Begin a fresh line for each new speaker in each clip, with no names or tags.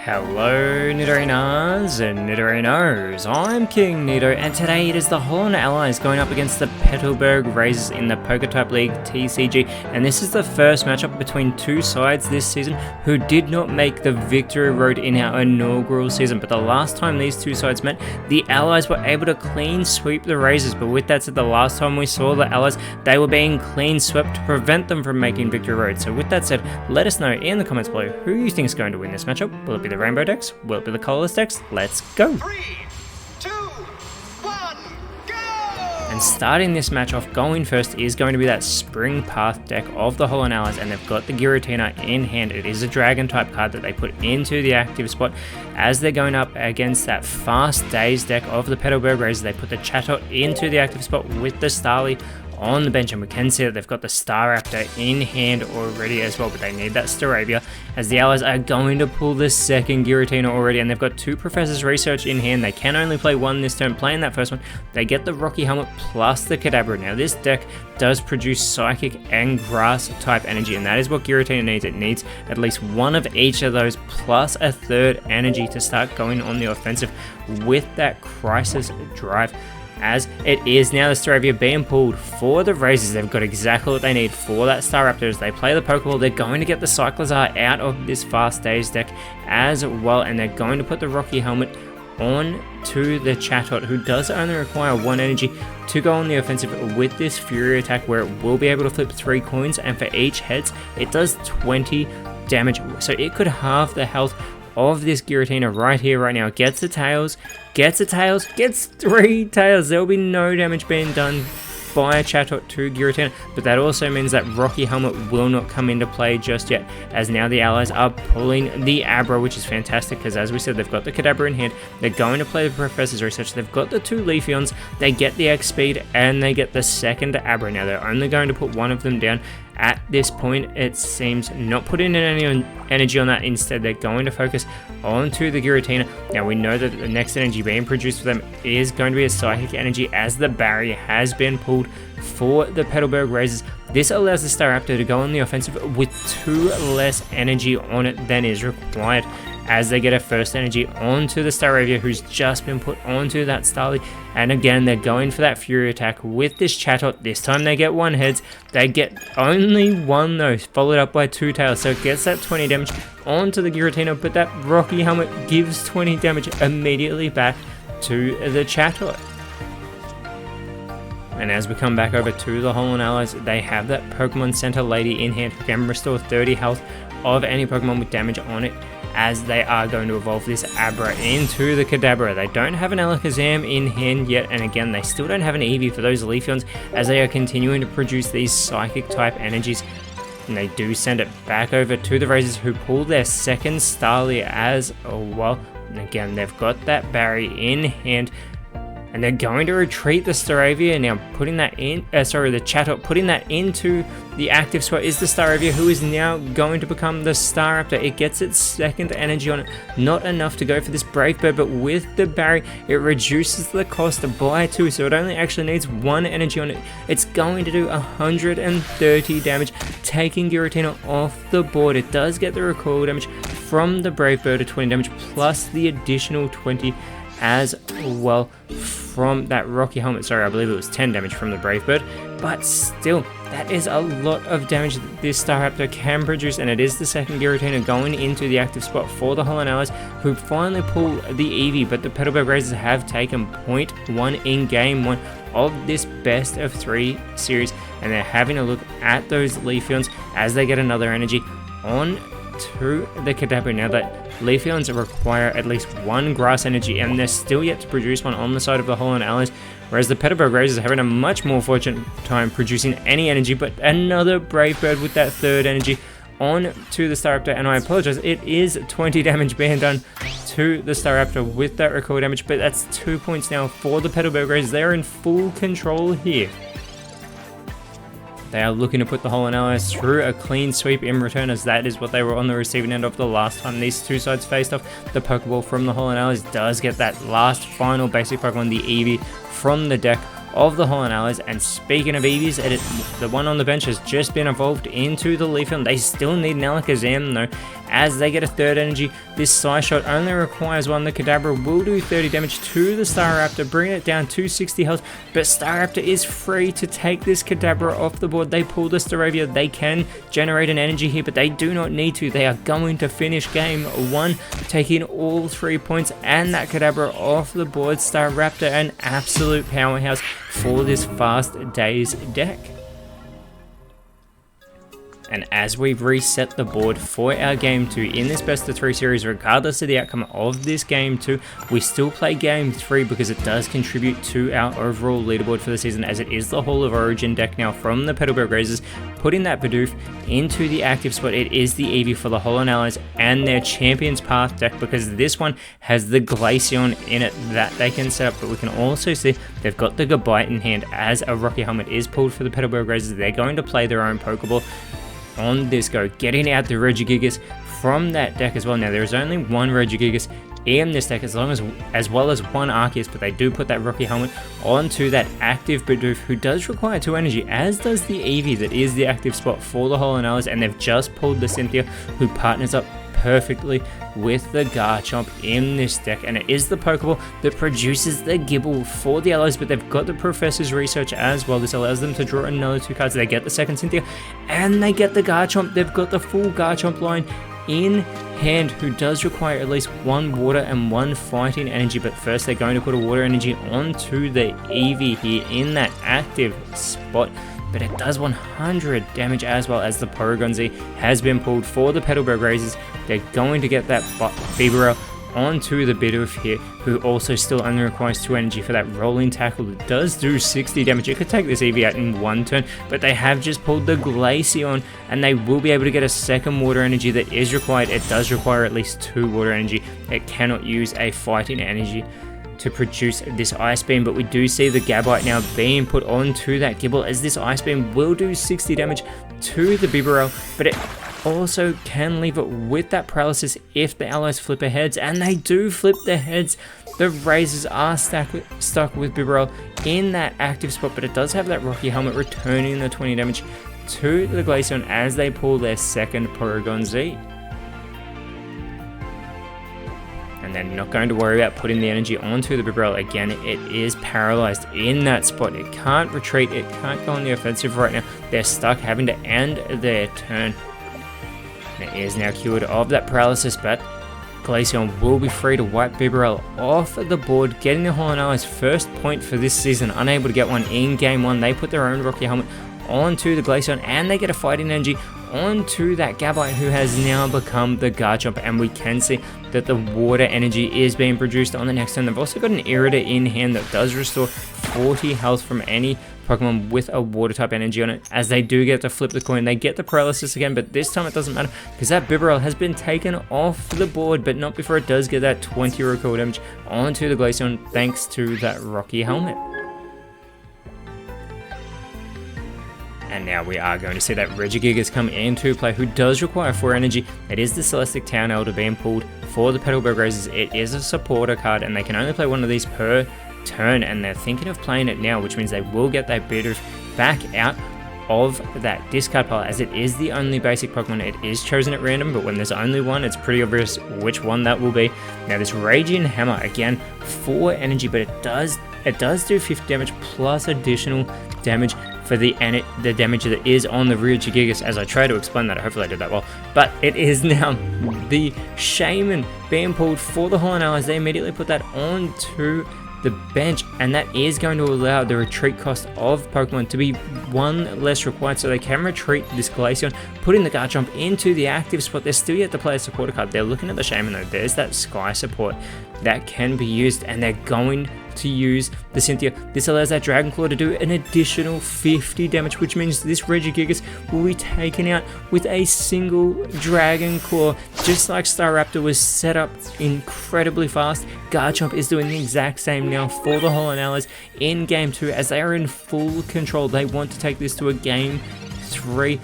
Hello Nidorinas and Nidorinos, I'm KingNido, and today it is the Holland Allies going up against the Petalburg Razors in the PokeType League TCG, and this is the first matchup between two sides this season who did not make the victory road in our inaugural season. But the last time these two sides met, the Allies were able to clean sweep the Razors. But with that said, the last time we saw the Allies, they were being clean swept to prevent them from making victory road. So with that said, let us know in the comments below who you think is going to win this matchup. Will it be the Rainbow decks? Will it be the colorless decks? Let's go!
3, 2, 1, go!
And starting this match off, going first is going to be that Spring Path deck of the Holland Allies, and they've got the Giratina in hand. It is a Dragon type card that they put into the active spot as they're going up against that Fast Days deck of the Petalburg Razors. They put the Chatot into the active spot with the Starly on the bench, and we can see that they've got the Staraptor in hand already as well, but they need that Staravia as the Allies are going to pull the second Giratina already, and they've got two Professor's Research in hand. They can only play one this turn. Playing that first one, they get the Rocky Helmet plus the Kadabra. Now this deck does produce Psychic and Grass type energy, and that is what Giratina needs. It needs at least one of each of those plus a third energy to start going on the offensive with that Crisis Drive. As it is now the Staravia being pulled for the Razors. They've got exactly what they need for that Staraptor. As they play the Pokeball, they're going to get the Cyclizar out of this Fast Days deck as well, and they're going to put the Rocky Helmet on to the Chatot, who does only require one energy to go on the offensive with this Fury attack, where it will be able to flip 3 coins, and for each heads it does 20 damage, so it could halve the health of this Giratina right here, right now. Gets the tails, gets 3 tails. There will be no damage being done by a Chatot to Giratina, but that also means that Rocky Helmet will not come into play just yet, as now the Allies are pulling the Abra, which is fantastic, because as we said, they've got the Kadabra in hand. They're going to play the Professor's Research. They've got the 2 Leafeons, they get the X Speed, and they get the second Abra. Now they're only going to put one of them down at this point, it seems, not putting in any energy on that. Instead, they're going to focus onto the Giratina. Now we know that the next energy being produced for them is going to be a Psychic energy, as the barrier has been pulled for the Petalburg Razors. This allows the Staraptor to go on the offensive with 2 less energy on it than is required, as they get a first energy onto the Staravia, who's just been put onto that Starly. And again, they're going for that Fury attack with this Chatot. This time they get 1 heads. They get only 1 though, followed up by 2 tails, so it gets that 20 damage onto the Giratina, but that Rocky Helmet gives 20 damage immediately back to the Chatot. And as we come back over to the Holland Allies, they have that Pokemon Center Lady in hand, who can restore 30 health of any Pokemon with damage on it, as they are going to evolve this Abra into the Kadabra. They don't have an Alakazam in hand yet, and again, they still don't have an Eevee for those Leafeons, as they are continuing to produce these Psychic type energies. And they do send it back over to the Razors, who pull their second Starly as well. And again, they've got that Barry in hand, and they're going to retreat the Staravia. Now putting that in, the Chatot putting that into the active spot is the Staravia, who is now going to become the Staraptor. It gets its second energy on it, not enough to go for this Brave Bird, but with the Barry, it reduces the cost by 2, so it only actually needs 1 energy on it. It's going to do 130 damage, taking Giratina off the board. It does get the recoil damage from the Brave Bird of 20 damage, plus the additional 20 as well from that Rocky Helmet. Sorry, I believe it was 10 damage from the Brave Bird, but still, that is a lot of damage that this Staraptor can produce, and it is the second Giratina going into the active spot for the Holland Allies, who finally pull the Eevee, but the Petalburg Razors have taken 0.1 in game 1 of this best of 3 series, and they're having a look at those Leafeons as they get another energy on to the Kadabra. Now that Leafeons require at least 1 grass energy, and they're still yet to produce one on the side of the Holland Allies, whereas the Petalburg Razors are having a much more fortunate time producing any energy. But another Brave Bird with that 3rd energy on to the Staraptor, and I apologize, it is 20 damage being done to the Staraptor with that recoil damage, but that's 2 points now for the Petalburg Razors. They are in full control here. They are looking to put the Holland Allies through a clean sweep in return, as that is what they were on the receiving end of the last time these two sides faced off. The Pokeball from the Holland Allies does get that last final basic Pokemon, the Eevee, from the deck of the Holland Allies. And speaking of Eevees, the one on the bench has just been evolved into the Leafeon. They still need an Alakazam though, as they get a third energy. This Psy Shot only requires one. The Kadabra will do 30 damage to the Staraptor, bringing it down to 60 health, but Staraptor is free to take this Kadabra off the board. They pull the Staravia. They can generate an energy here, but they do not need to. They are going to finish game 1, taking all 3 points and that Kadabra off the board. Staraptor, an absolute powerhouse for this Fast Days deck. And as we reset the board for our game 2 in this best of 3 series, regardless of the outcome of this game 2, we still play game 3 because it does contribute to our overall leaderboard for the season, as it is the Hall of Origin deck now from the Petalburg Razors, putting that Bidoof into the active spot. It is the Eevee for the Holland Allies and their Champions Path deck, because this one has the Glaceon in it that they can set up, but we can also see they've got the Gabite in hand as a Rocky Helmet is pulled for the Petalburg Razors. They're going to play their own Pokeball on this go, getting out the Regigigas from that deck as well. Now there is only one Regigigas in this deck, as well as one Arceus, but they do put that Rocky Helmet onto that active Bidoof, who does require 2 energy, as does the Eevee that is the active spot for the Holland Allies, and they've just pulled the Cynthia, who partners up perfectly with the Garchomp in this deck, and it is the Pokeball that produces the Gibble for the Allies, but they've got the Professor's Research as well. This allows them to draw another 2 cards. They get the second Cynthia and they get the Garchomp. They've got the full Garchomp line in hand, who does require at least 1 water and 1 fighting energy, but first they're going to put a water energy onto the Eevee here in that active spot, but it does 100 damage, as well as the Porygon Z has been pulled for the Petalburg Razors. They're going to get that Bibarel onto the Bidoof here, who also still only requires 2 energy for that Rolling Tackle that does do 60 damage. It could take this Eevee out in 1 turn, but they have just pulled the Glaceon, and they will be able to get a second water energy that is required. It does require at least 2 water energy. It cannot use a fighting energy to produce this Ice Beam, but we do see the Gabite now being put onto that Gibble, as this Ice Beam will do 60 damage to the Bibarel, but it also can leave it with that paralysis if the Allies flip their heads, and they do flip their heads. The Razors are stuck with Bibarel in that active spot, but it does have that Rocky Helmet returning the 20 damage to the Glaceon as they pull their second Porygon Z. And they're not going to worry about putting the energy onto the Bibarel. Again, it is paralyzed in that spot. It can't retreat. It can't go on the offensive right now. They're stuck, having to end their turn. And it is now cured of that paralysis, but Glaceon will be free to wipe Bibarel off the board, getting the Holland Allies' first point for this season. Unable to get one in game 1, they put their own Rocky Helmet onto the Glaceon, and they get a fighting energy onto that Gabite, who has now become the Garchomp, and we can see that the water energy is being produced on the next turn. They've also got an Irida in hand that does restore 40 health from any Pokemon with a water type energy on it, as they do get to flip the coin. They get the paralysis again, but this time it doesn't matter because that Bibarel has been taken off the board, but not before it does get that 20 recoil damage onto the Glaceon thanks to that Rocky Helmet. And now we are going to see that Regigigas come into play, who does require 4 energy. It is the Celestic Town Elder being pulled for the Petalburg Razors. It is a supporter card, and they can only play one of these per turn, and they're thinking of playing it now, which means they will get that Bidoof back out of that discard pile, as it is the only basic Pokemon. It is chosen at random, but when there's only one, it's pretty obvious which one that will be. Now this Raging Hammer, again, 4 energy, but it does do 50 damage plus additional damage for the damage that is on the Regigigas. As I try to explain that, hopefully I did that well, but it is now the Shaman being pulled for the Holland Allies. They immediately put that onto the bench, and that is going to allow the retreat cost of Pokemon to be 1 less required, so they can retreat this Glaceon, putting the Garchomp into the active spot. They're still yet to play a supporter card. They're looking at the Shaman though. There's that Sky support that can be used, and they're going to use the Cynthia. This allows that Dragon Claw to do an additional 50 damage, which means this Regigigas will be taken out with a single Dragon Claw. Just like Staraptor was set up incredibly fast, Garchomp is doing the exact same now for the Holland Allies in game 2, as they are in full control. They want to take this to a game 3.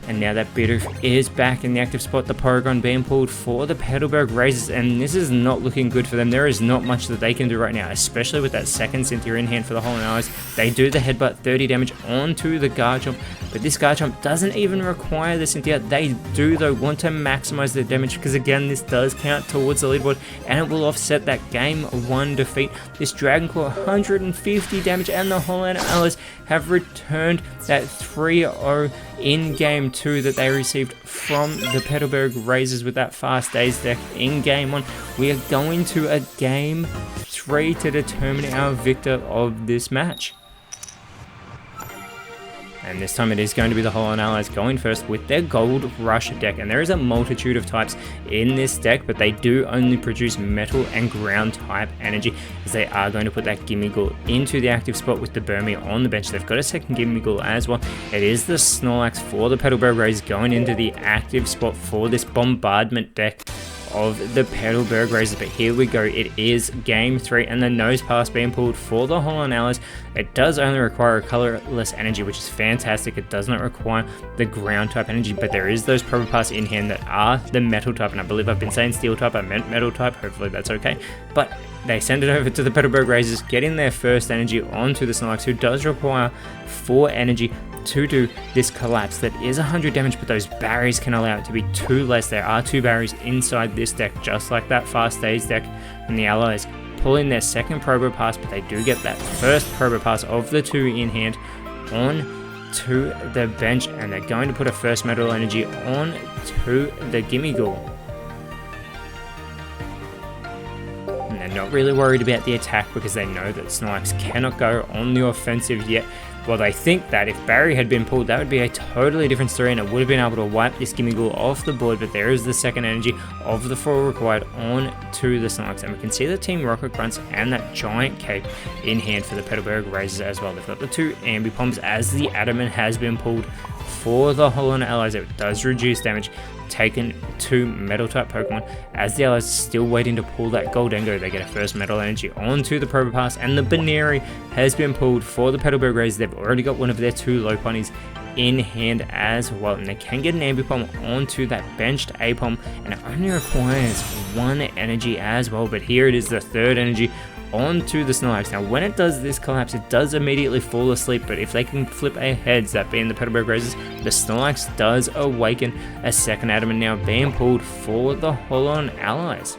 And now that Bidoof is back in the active spot, the Porygon being pulled for the Petalburg Razors, and this is not looking good for them. There is not much that they can do right now, especially with that second Cynthia in hand for the Hollow Allies. They do the Headbutt, 30 damage onto the Garchomp, but this Garchomp doesn't even require the Cynthia. They do, though, want to maximize their damage, because again, this does count towards the leaderboard, and it will offset that Game 1 defeat. This Dragon Claw, 150 damage, and the Hollow Allies have returned that 3-0 in Game 2 that they received from the Petalburg Razors with that Fast Days deck in Game 1. We are going to a Game 3 to determine our victor of this match. And this time it is going to be the Hollow Allies going first with their Gold Rush deck. And there is a multitude of types in this deck, but they do only produce Metal and Ground type energy, as they are going to put that Gimmighoul into the active spot with the Burmy on the bench. They've got a second Gimmighoul as well. It is the Snorlax for the Petalburg Razors going into the active spot for this Bombardment deck of the Petalburg Razors. But here we go, it is Game 3, and the Nose Pass being pulled for the Hollow Allies. It does only require a colorless energy, which is fantastic. It does not require the ground type energy, but there is those Probo Pass in hand that are the metal type, and I believe I've been saying steel type, I meant metal type, hopefully that's okay. But they send it over to the Petalburg Razors, getting their first energy onto the Snorlax, who does require 4 energy to do this collapse. That is 100 damage, but those barriers can allow it to be 2 less. There are 2 barriers inside this deck, just like that Fast Days deck, and the Allies pulling their second Probo Pass, but they do get that first Probo Pass of the 2 in hand on to the bench, and they're going to put a first Metal Energy on to the Gimmighoul. And they're not really worried about the attack, because they know that Snorlax cannot go on the offensive yet. Well, they think that if Barry had been pulled, that would be a totally different story, and it would have been able to wipe this Gimmighoul off the board, but there is the second energy of the 4 required on to the Snorlax, and we can see the Team Rocket Grunts and that giant cape in hand for the Petalburg Razors as well. They've got the 2 Ambipoms as the Adamant has been pulled for the Hollow Allies. It does reduce damage taken to metal type Pokemon, as the Allies still waiting to pull that Goldengo. They get a first Metal Energy onto the Probo Pass, and the Baneri has been pulled for the Petalburg Razors. They've already got one of their 2 Lopunnies in hand as well, and they can get an Ambipom onto that benched Apom, and it only requires 1 energy as well. But here it is, the 3rd energy onto the Snorlax. Now when it does this collapse, it does immediately fall asleep, but if they can flip a heads, that being the Petalburg Razors, the Snorlax does awaken. A second Adamant now being pulled for the Hollow Allies.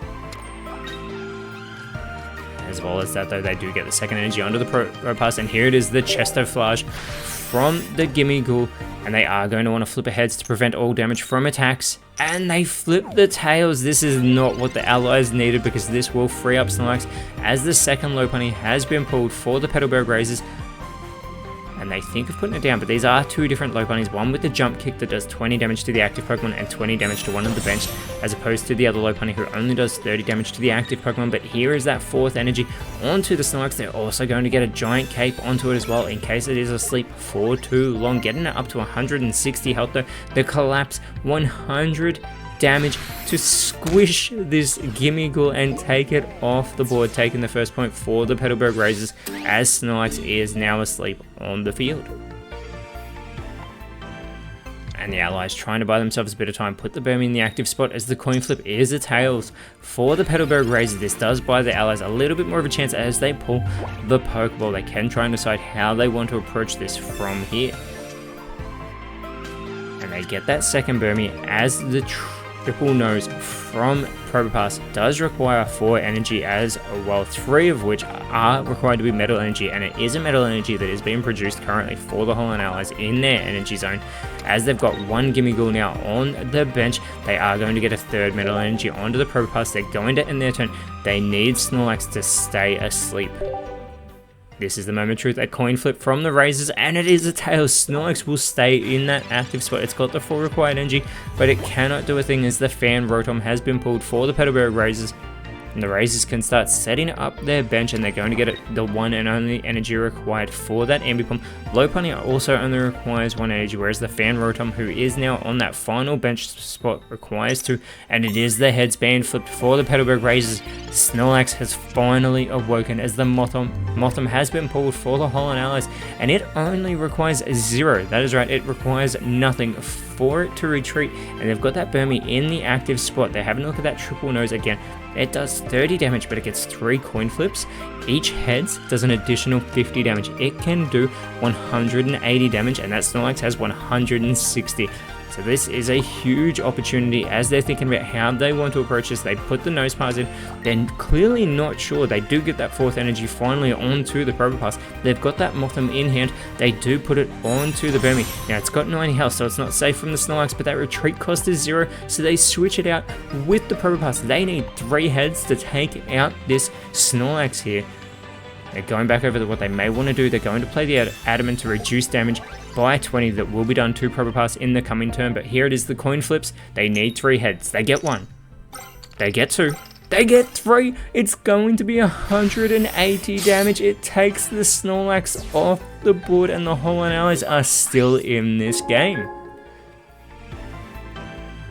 As well as that, though, they do get the second energy onto the Probo Pass, and here it is, the Chestoflage from the Gimmighoul, and they are going to want to flip a heads to prevent all damage from attacks, and they flip the tails. This is not what the Allies needed, because this will free up Snorlax, as the second Lopunny has been pulled for the Petalburg Razors, and they think of putting it down, but these are 2 different Lopunnies, one with the jump kick that does 20 damage to the active Pokemon and 20 damage to one of the bench, as opposed to the other Lopunny who only does 30 damage to the active Pokemon. But here is that 4th energy onto the Snorlax. They're also going to get a giant cape onto it as well, in case it is asleep for too long, getting it up to 160 health though. The collapse, 100 damage to squish this Gimmighoul and take it off the board, taking the first point for the Petalburg Razors, as Snorlax is now asleep on the field. And the Allies trying to buy themselves a bit of time, put the Burmy in the active spot, as the coin flip is a tails for the Petalburg Razors. This does buy the Allies a little bit more of a chance as they pull the Pokeball. They can try and decide how they want to approach this from here. And they get that second Burmy, as the Triple Nose from Probo Pass does require 4 energy as well, 3 of which are required to be Metal Energy, and it is a Metal Energy that is being produced currently for the Hollow Allies in their energy zone. As they've got 1 Gimmighoul now on the bench, they are going to get a 3rd Metal Energy onto the Probo Pass. They're going to end their turn. They need Snorlax to stay asleep. This is the moment of truth, a coin flip from the Razors, and it is a tails. Snorlax will stay in that active spot. It's got the 4 required energy, but it cannot do a thing, as the Fan Rotom has been pulled for the Petalburg Razors. And the Razors can start setting up their bench, and they're going to get the 1 and only energy required for that Ambipom. Lopunny also only requires 1 energy, whereas the Fan Rotom, who is now on that final bench spot, requires 2, and it is the heads being flipped for the Petalburg Razors, Snorlax has finally awoken as the Mothim has been pulled for the Hollow Allies, and it only requires 0. That is right, it requires nothing for it to retreat, and they've got that Burmy in the active spot. They're having a look at that triple nose again. It does 30 damage, but it gets 3 coin flips. Each heads does an additional 50 damage. It can do 180 damage, and that Snorlax has 160. So this is a huge opportunity as they're thinking about how they want to approach this. They put the nose pass in, they're clearly not sure. They do get that 4th energy finally onto the Probopass. They've got that Mothim in hand, they do put it onto the Burmy. Now it's got 90 health, so it's not safe from the Snorlax, but that retreat cost is 0, so they switch it out with the Probopass. They need 3 heads to take out this Snorlax here. They're going back over what they may want to do. They're going to play the Adamant to reduce damage by 20. That will be done to Probopass in the coming turn, but here it is, the coin flips. They need 3 heads. They get 1. They get 2. They get 3. It's going to be 180 damage. It takes the Snorlax off the board, and the Hollow Allies are still in this game.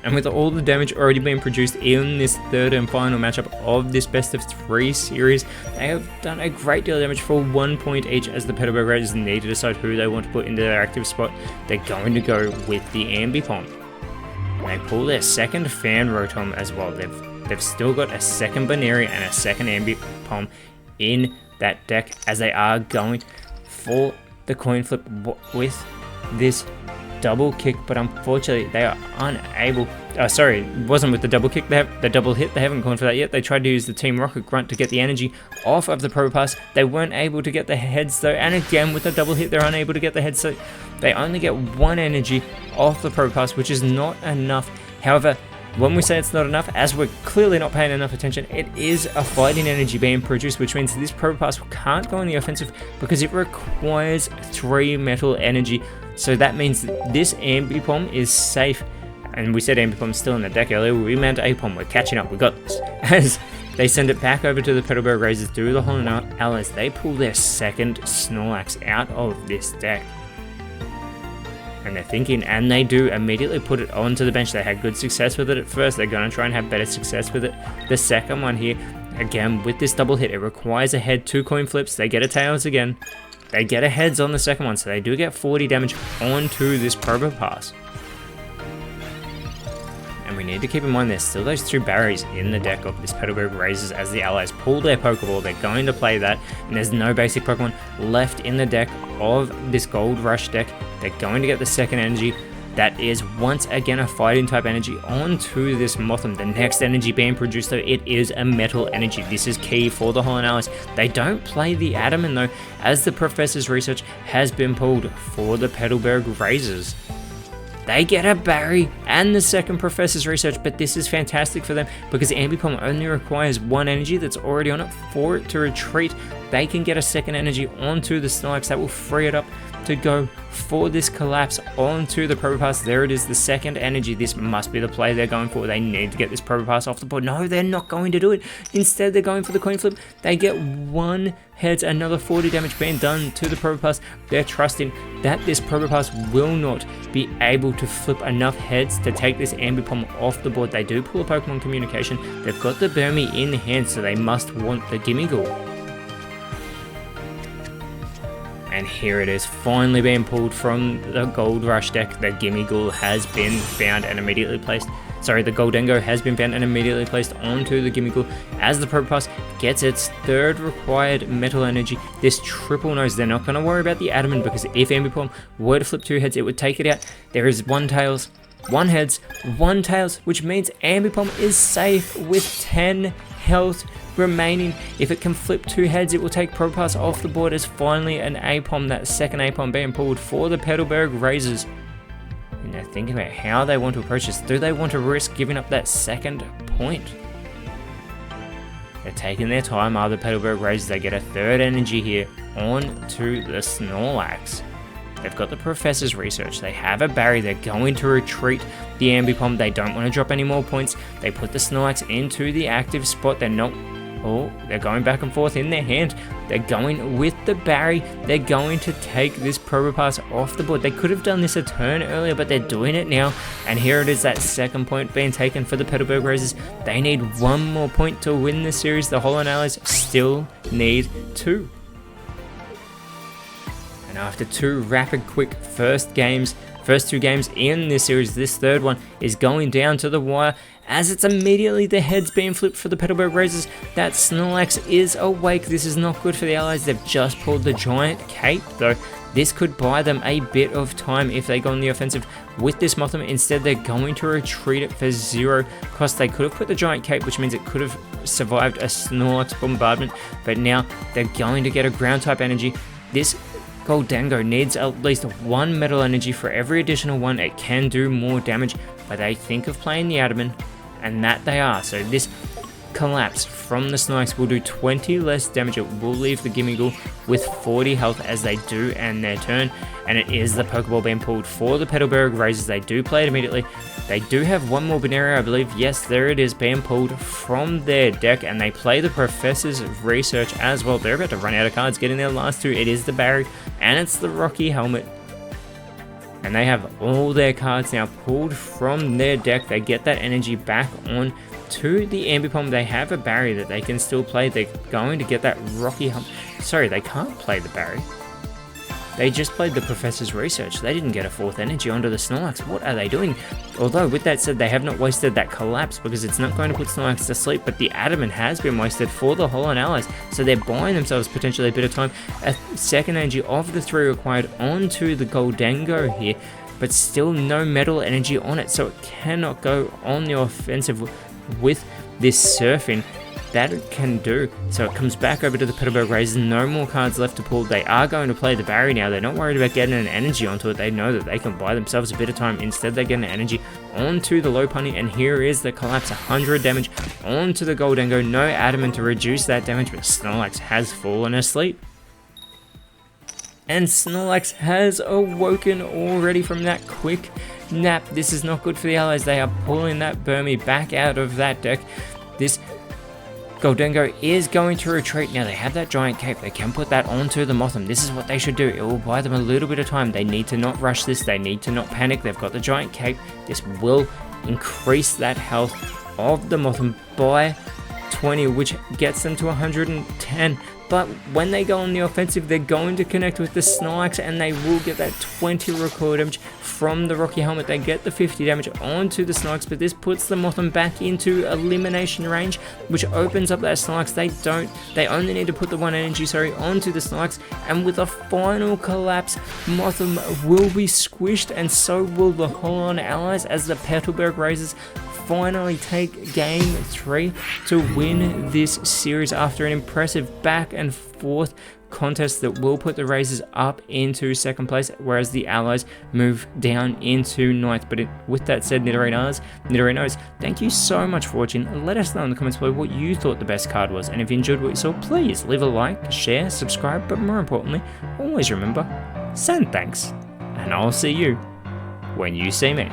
And with all the damage already being produced in this 3rd and final matchup of this best of 3 series, they have done a great deal of damage for 1 point each, as the Petalburg Raiders need to decide who they want to put into their active spot. They're going to go with the Ambipom. They pull their 2nd Fan Rotom as well. They've still got a 2nd Baneri and a 2nd Ambipom in that deck, as they are going for the coin flip with this double kick, but unfortunately they are unable. Sorry, it wasn't with the double kick. They have the double hit. They haven't gone for that yet. They tried to use the Team Rocket Grunt to get the energy off of the Probopass. They weren't able to get the heads though, and again with the double hit they're unable to get the heads, so they only get 1 energy off the Probopass, which is not enough. However, when we say it's not enough, as we're clearly not paying enough attention, it is a fighting energy being produced, which means this Probopass can't go on the offensive because it requires 3 metal energy. So that means that this Ambipom is safe. And we said Ambipom's still in the deck earlier. We meant Apom. We're catching up. We got this. As they send it back over to the Petalburg Raiders through the Hollow Allies, they pull their 2nd Snorlax out of this deck. And they're thinking, and they do immediately put it onto the bench. They had good success with it at first. They're going to try and have better success with it. The second one here, again, with this double hit, it requires a head, 2 coin flips. They get a tails again. They get a heads on the second one, so they do get 40 damage onto this Probopass. And we need to keep in mind there's still those 2 berries in the deck of this Petalburg Raiders as the allies pull their Pokeball. They're going to play that, and there's no basic Pokemon left in the deck of this Gold Rush deck. They're going to get the 2nd energy. That is once again a fighting type energy onto this Mothim. The next energy being produced though, it is a metal energy. This is key for the Hollow Allies. They don't play the Adamant though, as the Professor's Research has been pulled for the Petalburg Raiders. They get a Barry and the 2nd Professor's Research, but this is fantastic for them because Ambipom only requires 1 energy that's already on it for it to retreat. They can get a 2nd energy onto the Snorlax that will free it up to go for this collapse onto the Probopass. There it is, the 2nd energy. This must be the play they're going for. They need to get this Probopass off the board. No, they're not going to do it. Instead, they're going for the coin flip. They get 1 heads, another 40 damage being done to the Probopass. They're trusting that this Probopass will not be able to flip enough heads to take this Ambipom off the board. They do pull a Pokemon Communication. They've got the Burmy in hand, so they must want the Gimmighoul. And here it is, finally being pulled from the Gold Rush deck. The Gimmighoul has been found and immediately placed. Sorry, the Goldengo has been found and immediately placed onto the Gimmighoul as the Probopass gets its 3rd required metal energy. This triple nose, they're not going to worry about the Adamant because if Ambipom were to flip 2 heads, it would take it out. There is 1 tails, 1 heads, 1 tails, which means Ambipom is safe with 10 health remaining. If it can flip 2 heads, it will take Probopass off the board as finally an Apom, that 2nd Apom being pulled for the Petalburg Raiders. And they're thinking about how they want to approach this. Do they want to risk giving up that 2nd point? They're taking their time, are the Petalburg Raiders. They get a 3rd energy here onto the Snorlax. They've got the Professor's Research. They have a Barry. They're going to retreat the Ambipom. They don't want to drop any more points. They put the Snorlax into the active spot. They're not Oh, they're going back and forth in their hand. They're going with the Barry. They're going to take this Probopass off the board. They could have done this a turn earlier, but they're doing it now. And here it is, that second point being taken for the Petalburg Raisers. They need one more point to win this series. The Holland Allies still need 2. And after 2 rapid, quick first 2 games in this series, this third one is going down to the wire, as it's immediately the heads being flipped for the Petalburg Raisers. That Snorlax is awake. This is not good for the Allies. They've just pulled the Giant Cape, though. This could buy them a bit of time if they go on the offensive with this Mothim. Instead, they're going to retreat it for 0 cost. They could have put the Giant Cape, which means it could have survived a Snorlax bombardment, but now they're going to get a Ground-type energy. This Goldango needs at least 1 Metal Energy for every additional one. It can do more damage, but they think of playing the Adamant, and that they are. So this collapse from the Snorlax will do 20 less damage. It will leave the Gimmighoul with 40 health as they do end their turn, and it is the Pokeball being pulled for the Petalburg Raisers. They do play it immediately. They do have one more Benaria, I believe. Yes, there it is, being pulled from their deck, and they play the Professor's Research as well. They're about to run out of cards, getting their last 2. It is the Barry, and it's the Rocky Helmet. And they have all their cards now pulled from their deck. They get that energy back on to the Ambipom. They have a Barry that they can still play. They're going to get that Rocky Helmet. Sorry, they can't play the Barry. They just played the Professor's Research. They didn't get a 4th energy onto the Snorlax. What are they doing? Although, with that said, they have not wasted that Collapse because it's not going to put Snorlax to sleep, but the Adamant has been wasted for the Holland Allies, so they're buying themselves potentially a bit of time. A 2nd energy of the 3 required onto the Goldango here, but still no Metal Energy on it, so it cannot go on the offensive with this Surfing. That it can do. So it comes back over to the Petalburg Raisers. No more cards left to pull. They are going to play the Barry now. They're not worried about getting an energy onto it. They know that they can buy themselves a bit of time. Instead, they get an energy onto the Lopunny, and here is the Collapse. 100 damage onto the Goldango. No Adamant to reduce that damage, but Snorlax has fallen asleep. And Snorlax has awoken already from that quick nap. This is not good for the Allies. They are pulling that Burmy back out of that deck. This Goldango is going to retreat. Now they have that Giant Cape. They can put that onto the Mothim. This is what they should do. It will buy them a little bit of time. They need to not rush this. They need to not panic. They've got the Giant Cape. This will increase that health of the Mothim by 20, which gets them to 110. But when they go on the offensive, they're going to connect with the Snorlax, and they will get that 20 recoil damage from the Rocky Helmet. They get the 50 damage onto the Snorlax, but this puts the Mothim back into elimination range, which opens up that Snorlax. They only need to put the 1 energy, onto the Snorlax, and with a final collapse, Mothim will be squished, and so will the Holland Allies, as the Petalburg Raisers finally take game 3 to win this series after an impressive back and forth contest that will put the Raisers up into 2nd place, whereas the Allies move down into 9th. But with that said, Nidorinos, thank you so much for watching. Let us know in the comments below what you thought the best card was, and if you enjoyed what you saw, please leave a like, share, subscribe, but more importantly, always remember, send thanks, and I'll see you when you see me.